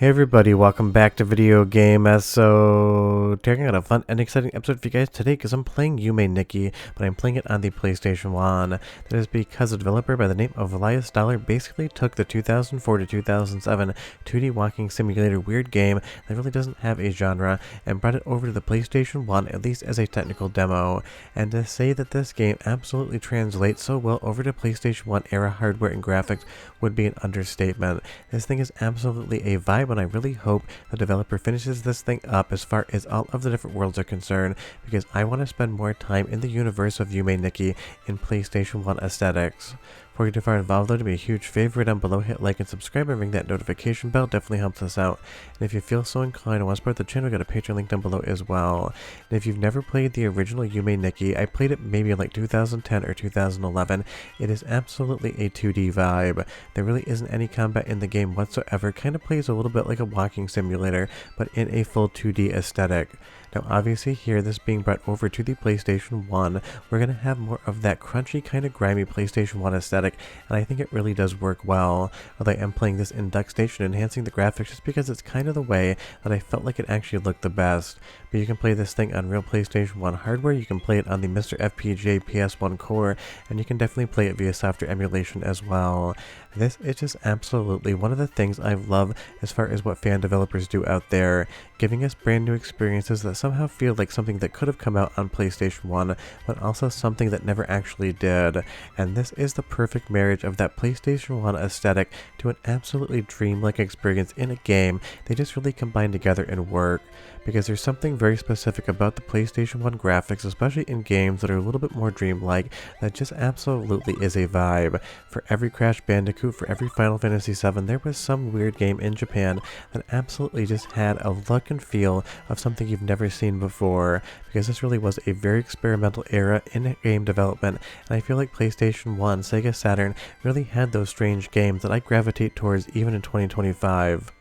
Hey everybody, welcome back to Video Game. So, taking out a fun and exciting episode for you guys today because I'm playing Yume Nikki, but I'm playing it on the PlayStation 1. That is because a developer by the name of Elias Dollar basically took the 2004 to 2007 2D walking simulator weird game that really doesn't have a genre and brought it over to the PlayStation 1, at least as a technical demo. And to say that this game absolutely translates so well over to PlayStation 1 era hardware and graphics would be an understatement. This thing is absolutely a vibe, and I really hope the developer finishes this thing up as far as all of the different worlds are concerned, because I want to spend more time in the universe of Yume Nikki in PlayStation 1 aesthetics. Before you get too far involved though, to be a huge favor down below, hit like and subscribe and ring that notification bell, definitely helps us out. And if you feel so inclined and want to support the channel, got a Patreon link down below as well. And if you've never played the original Yume Nikki, I played it maybe in like 2010 or 2011, it is absolutely a 2D vibe. There really isn't any combat in the game whatsoever, kind of plays a little bit like a walking simulator, but in a full 2D aesthetic. Now obviously here, this being brought over to the PlayStation 1, we're going to have more of that crunchy kind of grimy PlayStation 1 aesthetic, and I think it really does work well. Although I am playing this in DuckStation, enhancing the graphics just because it's kind of the way that I felt like it actually looked the best. But you can play this thing on real PlayStation 1 hardware, you can play it on the MiSTer FPGA PS1 core, and you can definitely play it via software emulation as well. This is just absolutely one of the things I love as far as what fan developers do out there, giving us brand new experiences that somehow feel like something that could have come out on PlayStation 1, but also something that never actually did. And this is the perfect marriage of that PlayStation 1 aesthetic to an absolutely dreamlike experience in a game. They just really combine together and work, because there's something very specific about the PlayStation 1 graphics, especially in games that are a little bit more dreamlike, that just absolutely is a vibe. For every Crash Bandicoot, for every Final Fantasy VII, there was some weird game in Japan that absolutely just had a look and feel of something you've never seen before, because this really was a very experimental era in game development, and I feel like PlayStation 1, Sega Saturn really had those strange games that I gravitate towards even in 2025.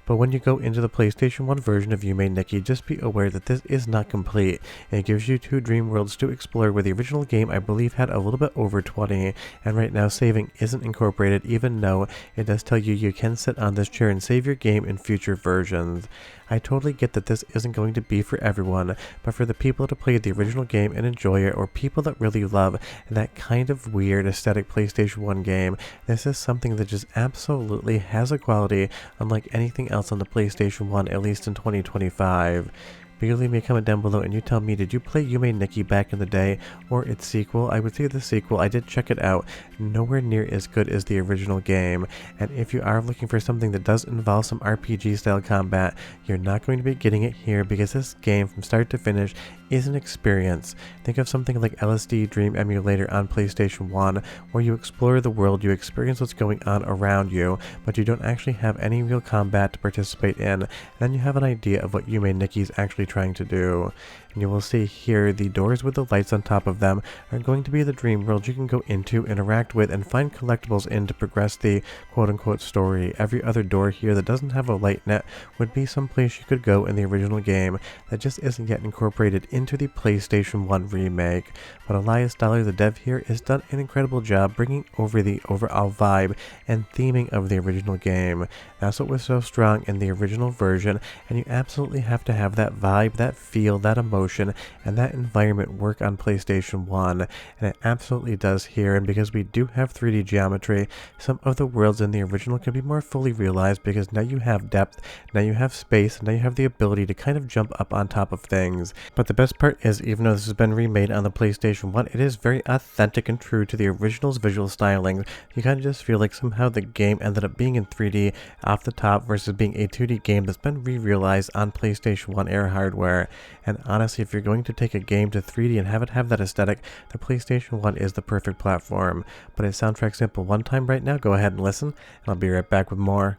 But when you go into the PlayStation 1 version of Yume Nikki, just be aware that this is not complete. It gives you 2 dream worlds to explore, where the original game I believe had a little bit over 20, and right now saving isn't incorporated, even though it does tell you you can sit on this chair and save your game in future versions. I totally get that this isn't going to be for everyone, but for the people to play the original game and enjoy it, or people that really love that kind of weird aesthetic PlayStation 1 game, this is something that just absolutely has a quality unlike anything else on the PlayStation 1, at least in 2025. But you leave me a comment down below and you tell me, did you play Yume Nikki back in the day, or its sequel? I would say the sequel. I did check it out. Nowhere near as good as the original game. And if you are looking for something that does involve some RPG style combat, you're not going to be getting it here, because this game from start to finish is an experience. Think of something like LSD Dream Emulator on PlayStation 1, where you explore the world, you experience what's going on around you, but you don't actually have any real combat to participate in, and then you have an idea of what Yume Nikki is actually trying to do. And you will see here, the doors with the lights on top of them are going to be the dream world you can go into, interact with, and find collectibles in to progress the quote-unquote story. Every other door here that doesn't have a light net would be someplace you could go in the original game that just isn't yet incorporated into the PlayStation 1 remake. But Elias Dollar, the dev here, has done an incredible job bringing over the overall vibe and theming of the original game. That's what was so strong in the original version, and you absolutely have to have that vibe, that feel, that emotion, and that environment work on PlayStation 1, and it absolutely does here. And because we do have 3D geometry, some of the worlds in the original can be more fully realized, because now you have depth, now you have space, and now you have the ability to kind of jump up on top of things. But the best part is, even though this has been remade on the PlayStation 1, it is very authentic and true to the original's visual styling. You kind of just feel like somehow the game ended up being in 3D off the top versus being a 2D game that's been re-realized on PlayStation 1 era hardware. And honestly, if you're going to take a game to 3D and have it have that aesthetic, the PlayStation 1 is the perfect platform. But it's soundtrack simple one time right now, go ahead and listen, and I'll be right back with more.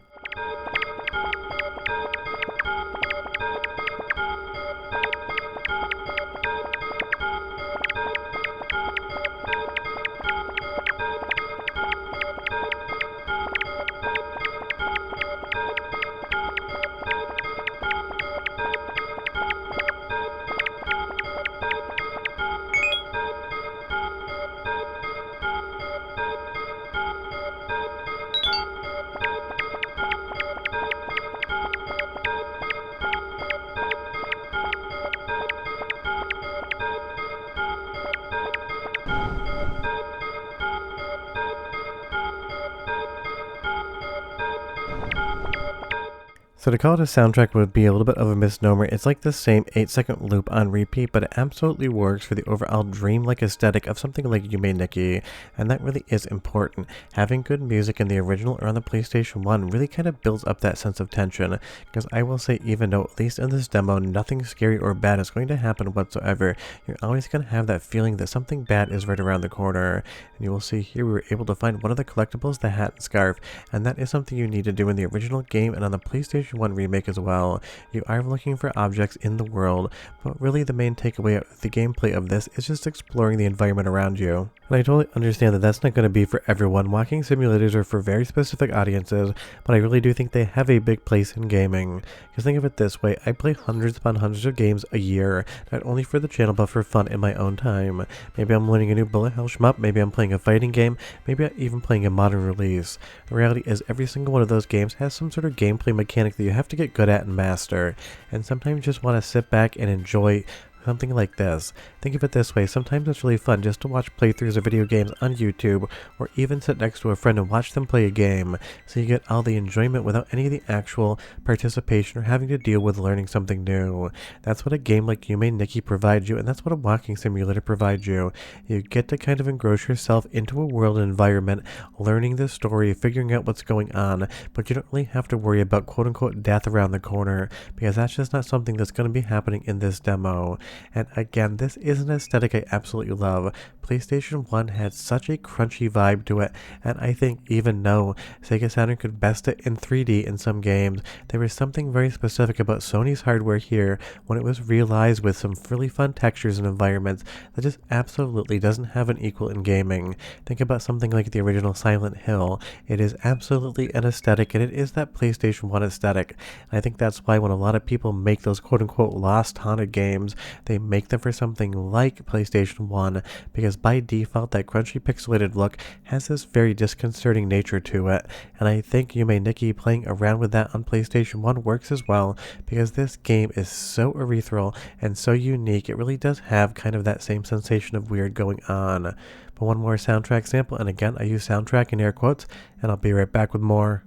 So to call it a soundtrack would be a little bit of a misnomer. It's like the same 8-second loop on repeat, but it absolutely works for the overall dreamlike aesthetic of something like Yume Nikki, and that really is important. Having good music in the original or on the PlayStation 1 really kind of builds up that sense of tension, because I will say, even though at least in this demo nothing scary or bad is going to happen whatsoever, you're always going to have that feeling that something bad is right around the corner. And you will see here we were able to find one of the collectibles, the hat and scarf, and that is something you need to do in the original game and on the PlayStation 1 remake as well. You are looking for objects in the world, but really the main takeaway of the gameplay of this is just exploring the environment around you. And I totally understand that that's not going to be for everyone. Walking simulators are for very specific audiences, but I really do think they have a big place in gaming. Because think of it this way, I play hundreds upon hundreds of games a year, not only for the channel but for fun in my own time. Maybe I'm learning a new bullet hell shmup, maybe I'm playing a fighting game, maybe I'm even playing a modern release. The reality is every single one of those games has some sort of gameplay mechanic that you have to get good at and master, and sometimes you just want to sit back and enjoy something like this. Think of it this way, sometimes it's really fun just to watch playthroughs of video games on YouTube, or even sit next to a friend and watch them play a game, so you get all the enjoyment without any of the actual participation or having to deal with learning something new. That's what a game like Yume Nikki provides you, and that's what a walking simulator provides you. You get to kind of engross yourself into a world and environment, learning the story, figuring out what's going on, but you don't really have to worry about quote-unquote death around the corner, because that's just not something that's going to be happening in this demo. And again, this is an aesthetic I absolutely love. PlayStation 1 had such a crunchy vibe to it, and I think even though Sega Saturn could best it in 3D in some games, there was something very specific about Sony's hardware here when it was realized with some really fun textures and environments that just absolutely doesn't have an equal in gaming. Think about something like the original Silent Hill. It is absolutely an aesthetic, and it is that PlayStation 1 aesthetic. And I think that's why when a lot of people make those quote-unquote lost haunted games, they make them for something like PlayStation 1, because by default that crunchy pixelated look has this very disconcerting nature to it, and I think Yume Nikki playing around with that on PlayStation 1 works as well, because this game is so ethereal and so unique. It really does have kind of that same sensation of weird going on. But one more soundtrack sample, and again I use soundtrack in air quotes, and I'll be right back with more.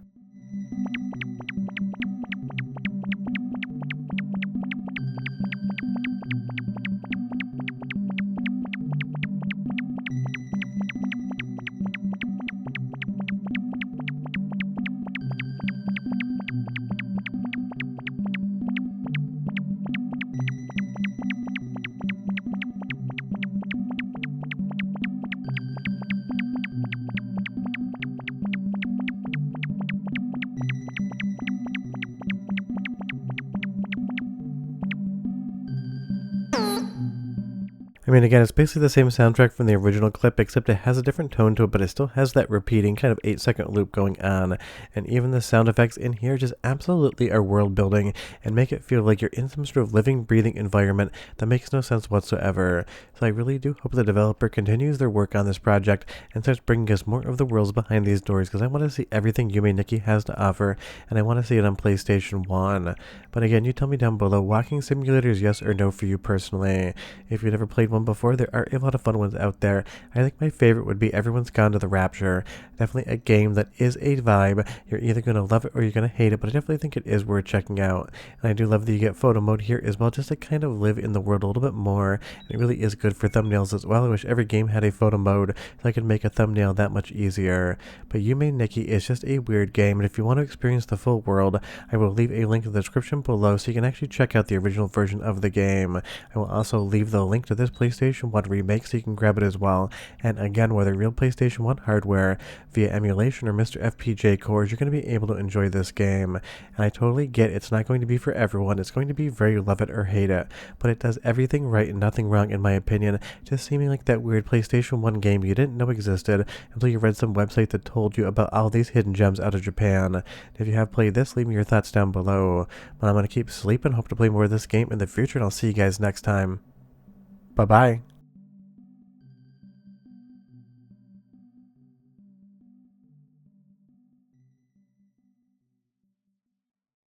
I mean, again, it's basically the same soundtrack from the original clip, except it has a different tone to it, but it still has that repeating kind of 8-second loop going on. And even the sound effects in here just absolutely are world building and make it feel like you're in some sort of living, breathing environment that makes no sense whatsoever. So I really do hope the developer continues their work on this project and starts bringing us more of the worlds behind these doors, because I want to see everything Yume Nikki has to offer, and I want to see it on PlayStation 1. But again, you tell me down below, walking simulators, yes or no for you personally? If you've never played one before, there are a lot of fun ones out there. I think my favorite would be Everyone's Gone to the Rapture. Definitely a game that is a vibe. You're either going to love it or you're going to hate it, but I definitely think it is worth checking out. And I do love that you get photo mode here as well, just to kind of live in the world a little bit more. And it really is good for thumbnails as well. I wish every game had a photo mode so I could make a thumbnail that much easier. But Yume Nikki is just a weird game, and if you want to experience the full world, I will leave a link in the description below so you can actually check out the original version of the game. I will also leave the link to this PlayStation 1 remake so you can grab it as well. And again, whether real PlayStation 1 hardware, via emulation, or MiSTer FPGA cores, you're going to be able to enjoy this game. And I totally get it's not going to be for everyone. It's going to be very love it or hate it, but it does everything right and nothing wrong in my opinion, just seeming like that weird PlayStation 1 game you didn't know existed until you read some website that told you about all these hidden gems out of Japan. If you have played this, leave me your thoughts down below. But I'm going to keep sleeping, hope to play more of this game in the future, and I'll see you guys next time. Bye bye.